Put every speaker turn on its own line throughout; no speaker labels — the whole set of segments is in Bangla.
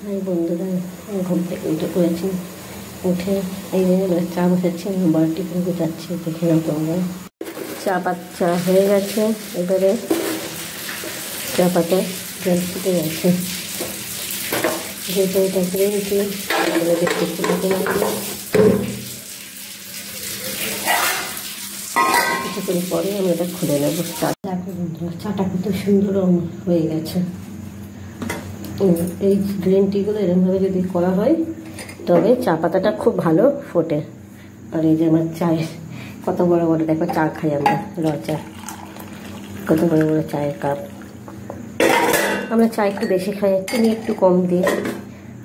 হাই বন্ধুরা, ঘুম থেকে উঠে পড়েছি। উঠে এই যে এবার চা বসেছি, আমি বড় টিফিন গুছাচ্ছি। দেখে নাও তোমরা, চা হয়ে গেছে। এবারে চা পাতা জল ফুটে গেছে, যেহেতু এটা গ্রেভি এবারে দেখতে ফুটে কিছুক্ষণ পরে আমি এটা খুলে নেবো। দেখো বন্ধুরা, চাটা কত সুন্দর হয়ে গেছে। এই গ্রিন টিগুলো এরকমভাবে যদি করা হয় তবে চা পাতাটা খুব ভালো ফোটে। আর এই যে আমার চায়ের কত বড় বড়, দেখো চা খাই আমরা র চা, কত বড় বড় চায়ের কাপ। আমরা চা একটু বেশি খাই, চিনি একটু কম দিই।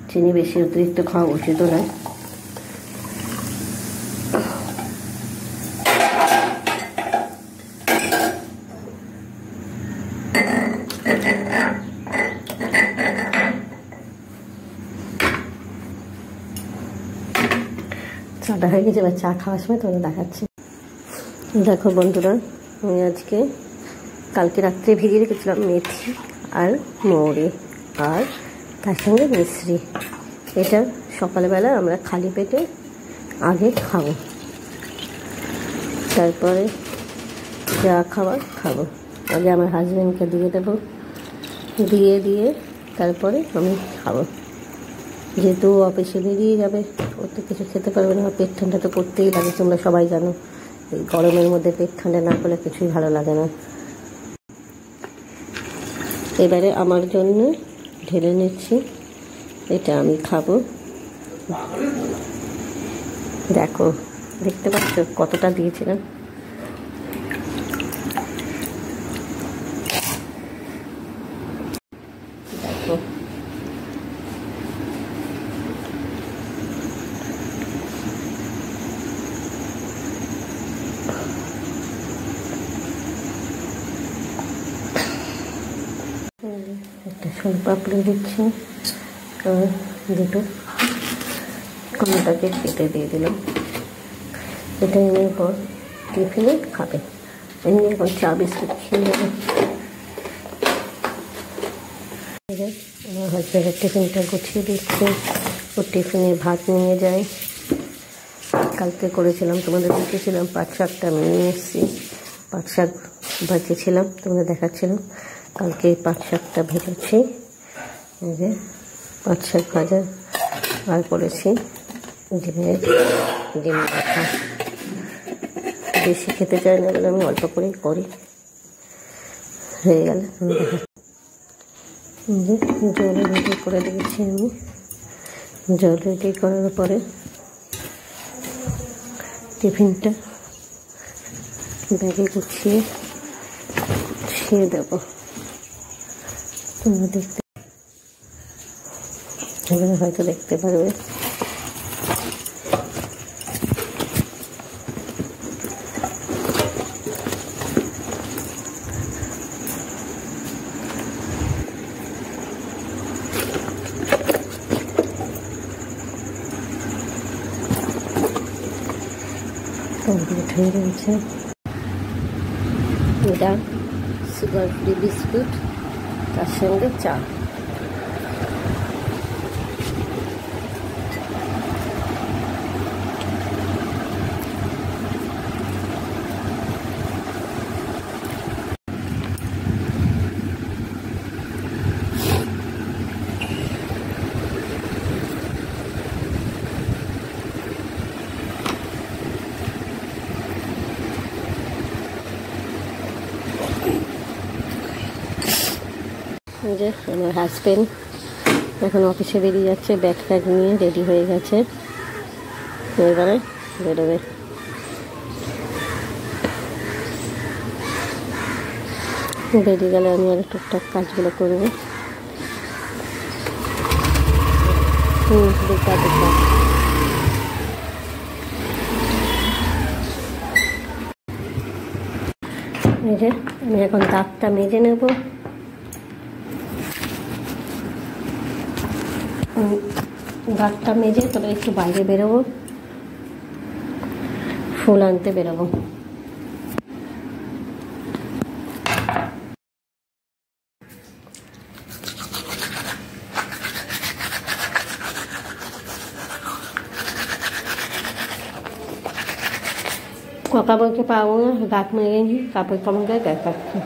চিনি বেশি অতিরিক্ত খাওয়া উচিত না। চাটা হয়ে গেছে, এবার চা খাওয়ার সময় তোমাদের দেখাচ্ছি। দেখো বন্ধুরা, আমি আজকে কালকে রাত্রে ভিজিয়ে রেখেছিলাম মেথি আর মৌরি আর তার সঙ্গে মিশ্রি। এটা সকালবেলা আমরা খালি পেটে আগে খাবো, তারপরে যা খাবার খাবো। আগে আমার হাজব্যান্ডকে দিয়ে দেবো, দিয়ে তারপরে আমি খাবো। যেহেতু অফিসে বেরিয়ে যাবে, ও তো কিছু খেতে পারবে না। পেট ঠান্ডা তো করতেই লাগে, তোমরা সবাই জানো। এই গরমের মধ্যে পেট ঠান্ডা না করলে কিছুই ভালো লাগে না। এবারে আমার জন্য ঢেলে নিচ্ছি, এটা আমি খাবো। দেখো, দেখতে পাচ্ছ কতটা দিয়েছিলাম। দেখো একটা সোনপাপড়ি দিচ্ছি আর দুটো কলাটাকে কেটে দিয়ে দিলাম। এটা এর পর টিফিনে খাবে। এমনি এখন চা বিস্কুট খেয়ে যাবে। আমার হাজব্যান্ডের টিফিনটা গুছিয়ে দিচ্ছে, ও টিফিনে ভাত নিয়ে যায়। কালকে করেছিলাম, তোমাদের দেখেছিলাম, পাট শাকটা আমি নিয়ে এসেছি। পাট শাক ভাজেছিলাম, তোমাদের দেখাচ্ছিলাম। কালকে পাট শাকটা ভেজেছি, এই যে পাট শাক ভাজা। আর করেছি ডিম রাখা। বেশি খেতে চাই না বলে আমি অল্প করেই করি। হয়ে গেলে জল রেডি করে দিয়েছি আমি। জল রেডি করার পরে টিফিনটা ব্যাগে গুছিয়ে দেবো। তোমরা দেখতে হয়তো দেখতে পারবে। কমপ্লিট হয়ে রয়েছে। এটা সুগার ফ্রি বিস্কুট, তার সঙ্গে চা। যে আমার হাজব্যান্ড এখন অফিসে বেরিয়ে যাচ্ছে, ব্যাগ ট্যাগ নিয়ে রেডি হয়ে গেছে। এবারে বেরোবে। বেরিয়ে গেলে আমি আর টুকটাক কাজগুলো করবো। এই যে আমি এখন দাঁতটা মেজে নেব। দাঁতটা মেজে তবে একটু বাইরে বেরোবো, ফুল আনতে বেরোবো। কাপড়কে পাবো না, দাঁত মেরে নি, কাপড় কমন করে দেখাচ্ছি।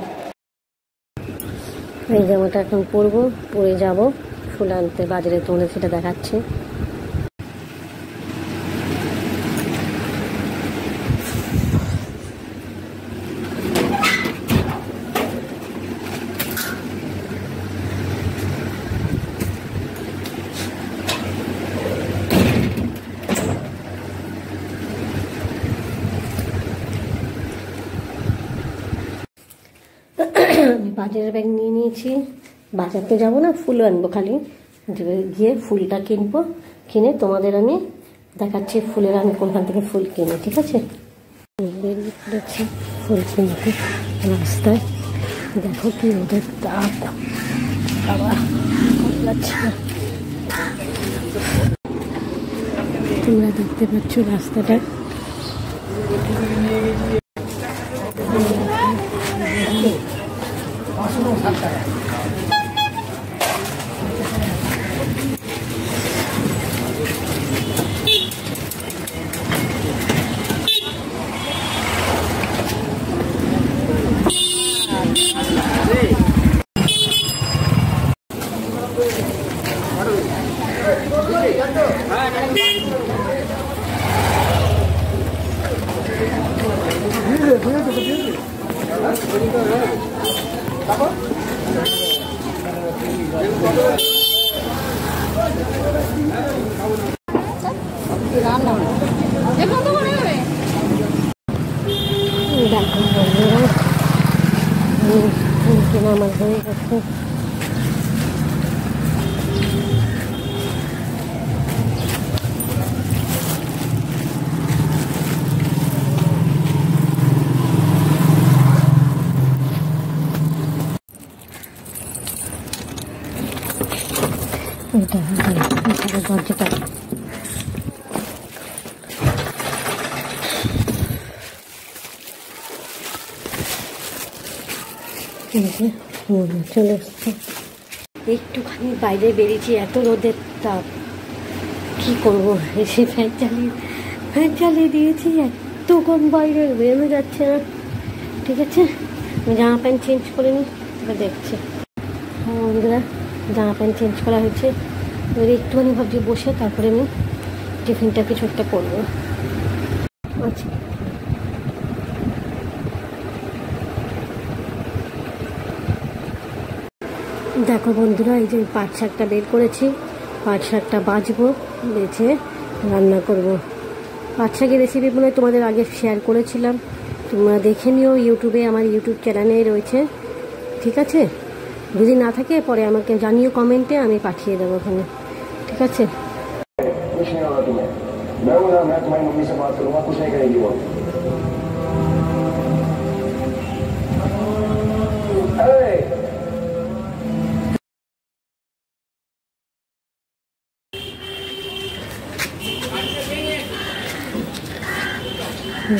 এই জামাটা এখন পরবো, পরে যাব ফুল আনতে বাজারে, তোমাদের সেটা দেখাচ্ছি। আমি বাজারের ব্যাগ নিয়ে নিয়েছি, বাজারতে যাবো না, ফুল আনবো, খালি গিয়ে ফুলটা কিনবো, কিনে তোমাদের আমি দেখাচ্ছি ফুলের আমি কোনখান থেকে ফুল কিনি, ঠিক আছে? বেরিয়ে পড়েছি ফুল কিনতে রাস্তায়, দেখো কি ওদের তাপ, বাবা লাগছে না। তোমরা দেখতে পাচ্ছ রাস্তাটা, আমার হয়ে গেছে। দরজাটা চলে এসছে, একটুখানি বাইরে বেরিয়েছি, এত রোদের তাপ, কি করবো, এসে ফ্যান চালিয়ে দিয়েছি, এত কম বাইরে বেরোনো যাচ্ছে না, ঠিক আছে? আমি জামা প্যান্ট চেঞ্জ করে নিই, এবার দেখছি। বন্ধুরা জামা প্যান্ট চেঞ্জ করা হয়েছে, এবার একটুখানি ভাবছি বসে তারপরে আমি টিফিনটা কিছু একটা করবো। আচ্ছা দেখো বন্ধুরা, এই যে পাট শাকটা বের করেছি, পাট শাকটা বাছবো, বেছে রান্না করব। পাট শাকের রেসিপি মনে হয় তোমাদের আগে শেয়ার করেছিলাম, তোমরা দেখে নিও, ইউটিউবে আমার ইউটিউব চ্যানেলে রয়েছে, ঠিক আছে? যদি না থাকে পরে আমাকে জানিও কমেন্টে, আমি পাঠিয়ে দেবো ওখানে, ঠিক আছে?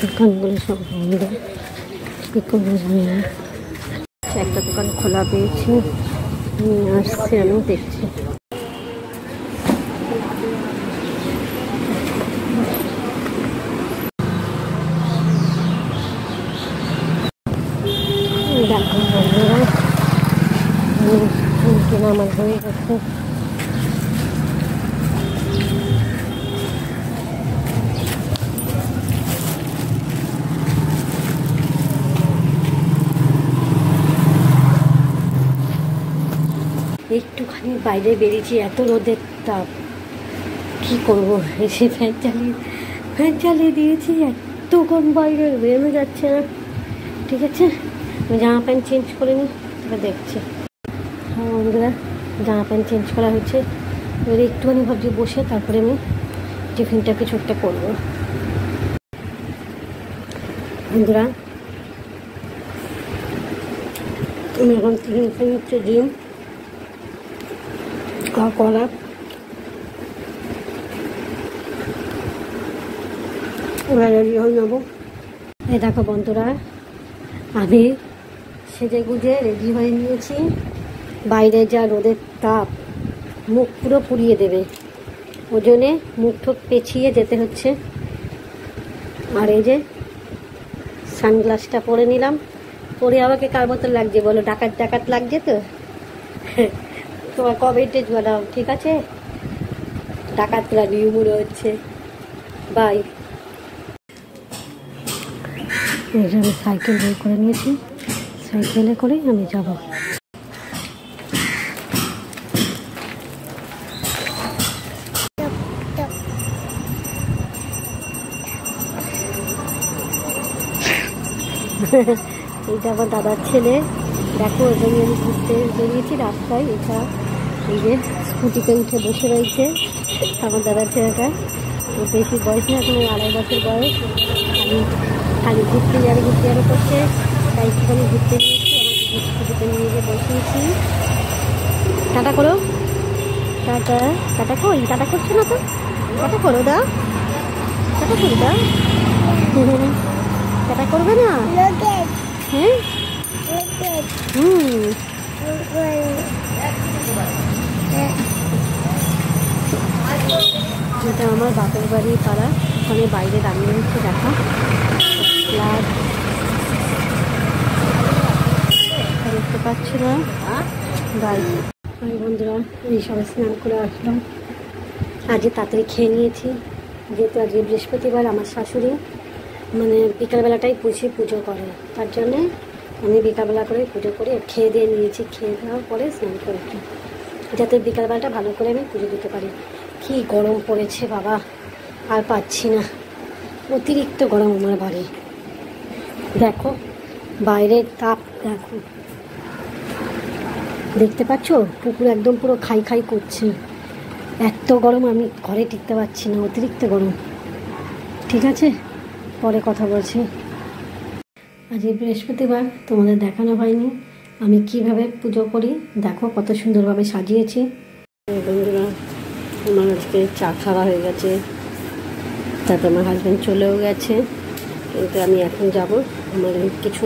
দোকানগুলো সব বন্ধ, কি করবো জানি না। একটা দোকান খোলা পেয়েছি, আসছে, আমি দেখছি। দেখো বন্ধুরা কেনা আমার হয়ে গেছে। একটুখানি বাইরে বেরিয়েছি, এত রোদের তাপ, কি করবো, এসে ফ্যান চালিয়ে দিয়েছি, এত কম বাইরে বেরোনো যাচ্ছে না, ঠিক আছে? আমি জামা প্যান্ট চেঞ্জ করে নিই, এবার দেখছি। বন্ধুরা জামা প্যান্ট চেঞ্জ করা হয়েছে, এবার একটুখানি ভাবছি বসে তারপরে আমি টিফিনটা কিছু একটা করবো। বন্ধুরা আমি এখন টিফিন খেয়ে নিচ্ছে, ডিম কলা, এবার রেডি হয়ে যাবো। এই দেখো বন্ধুরা, আমি সেজে গুজে রেডি হয়ে নিয়েছি, বাইরে যা রোদের তাপ, মুখ পুরো পুড়িয়ে দেবে, ওই জন্যে মুখ ঠোক পেঁচিয়ে যেতে হচ্ছে। আর এই যে সানগ্লাসটা পরে নিলাম। পরে আমাকে কার মতো লাগছে বলো? ডাকাত ডাকাত লাগছে তো? তোমার কমেন্টে জানাও, ঠিক আছে? ডাকাত লাগবে মনে হচ্ছে। বাই। এই যে আমি সাইকেল বের করে নিয়েছি, সাইকেলে করেই আমি যাব। এইটা আমার দাদার ছেলে। দেখো, ওটা আমি ঘুরতে বেরিয়েছি রাস্তায়। এটা এই যে স্কুটিতে উঠে বসে রয়েছে আমার দাদার ছেলেটা। ওর বেশি বয়স না, এখন 2.5 বছর বয়স। আমি খালি ঘুরতে যাবে করছে, তাই একটুখানি ঘুরতে নিয়েছি। আমার স্কুটিতে নিয়ে গিয়ে বসিয়েছি। টাটা করো, টাটা। টাটা কই? টাটা করছো না তো? টাটা করো, দাও টাটা করো, দাও। টাটা করবে না? হ্যাঁ, এটা আমার বাপের বাড়ি পাড়া। ওখানে বাইরে দাঁড়িয়ে হচ্ছে, দেখা ফ্ল্যাট দেখতে পাচ্ছি না। বন্ধুরা, এই সবাই স্নান করে আসলাম। আজকে তাড়াতাড়ি খেয়ে নিয়েছি, যেহেতু আজকে বৃহস্পতিবার। আমার শাশুড়ি মানে বিকালবেলাটাই পুজো করে, তার জন্যে আমি বিকালবেলা করে পুজো করি। খেয়ে দিয়ে নিয়েছি, খেয়ে দেওয়ার পরে স্নান করেছি, যাতে বিকালবেলাটা ভালো করে আমি পুজো দিতে পারি। কি গরম পড়েছে বাবা, আর পাচ্ছি না। অতিরিক্ত গরম আমার বাড়ি। দেখো বাইরের তাপ, দেখো, দেখতে পাচ্ছ? পুকুর একদম পুরো খাই খাই করছে। এত গরম, আমি ঘরে টিকতে পারছি না, অতিরিক্ত গরম। ঠিক আছে, পরে কথা বলছি। আজ বৃহস্পতিবার, তোমাদের দেখানো হয়নি আমি কিভাবে পুজো করি। দেখো কত সুন্দরভাবে সাজিয়েছি। বন্ধুরা, আমার আজকে চা খাওয়া হয়ে গেছে, তারপর আমার হাজব্যান্ড চলেও গেছে। কিন্তু আমি এখন যাব আমার কিছু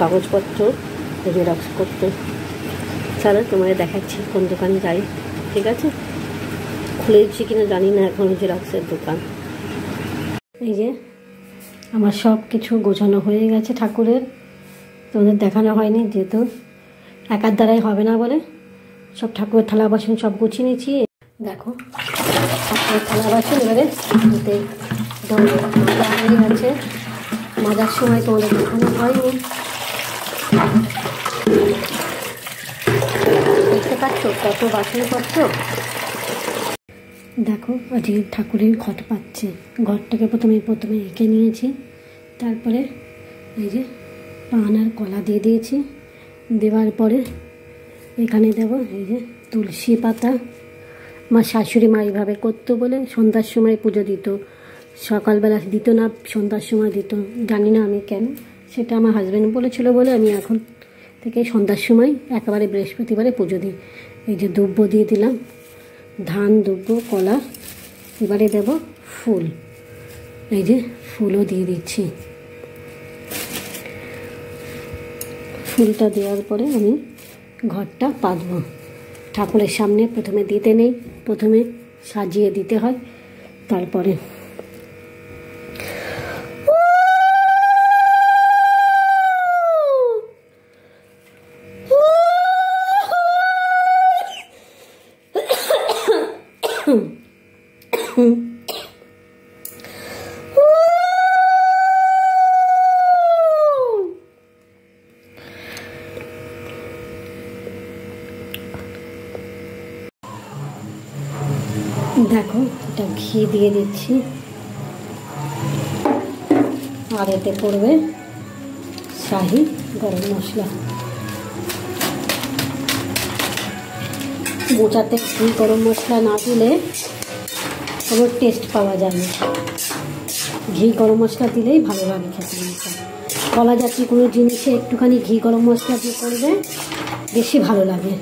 কাগজপত্র জেরক্স করতে। চলো তোমাদের দেখাচ্ছি কোন দোকানে যাই। ঠিক আছে, খুলেছি কিনা জানি না এখন জেরক্সের দোকান। এই যে আমার সব কিছু গোছানো হয়ে গেছে ঠাকুরের। তোমাদের দেখানো হয়নি, যেহেতু একার দ্বারাই হবে না বলে সব ঠাকুরের থালা বাসন সব গুছিয়ে নিয়েছি। দেখো ঠাকুরের থালা বাসন এবারে ধুতে মাজা হয়ে গেছে। মাজার সময় তোমাদের দেখানো হয়নি, দেখতে পাচ্ছ কত বাসনপত্র। দেখো আজকে ঠাকুরের ঘট পাচ্ছে। ঘরটাকে প্রথমে এঁকে নিয়েছি, তারপরে এই যে পান আর কলা দিয়ে দিয়েছি। দেওয়ার পরে এখানে দেব এই যে তুলসী পাতা। আমার শাশুড়ি মা এইভাবে করতো বলে সন্ধ্যার সময় পুজো দিত, সকালবেলা দিত না, সন্ধ্যার সময় দিত। জানি না আমি কেন, সেটা আমার হাজব্যান্ড বলেছিল বলে আমি এখন থেকে সন্ধ্যার সময় একেবারে বৃহস্পতিবারে পুজো দিই। এই যে দুব্বো দিয়ে দিলাম, ধান, দুব্বো, কলা। এবারে দেব ফুল, এই যে ফুলও দিয়ে দিচ্ছি। ফুলটা দেওয়ার পরে আমি ঘরটা পাতবো। ঠাকুরের সামনে প্রথমে দিতে নেই, প্রথমে সাজিয়ে দিতে হয়, তারপরে দেখো এটা ঘি দিয়ে দিচ্ছি, আর এতে পড়বে শাহি গরম মশলা। মোচাতে ঘি গরম মশলা না দিলে কোনো টেস্ট পাওয়া যায় না। ঘি গরম মশলা দিলেই ভালো লাগে খেতে। কলা জাতীয় কোনো জিনিসে একটুখানি ঘি গরম মশলা দিয়ে করবে, বেশি ভালো লাগে।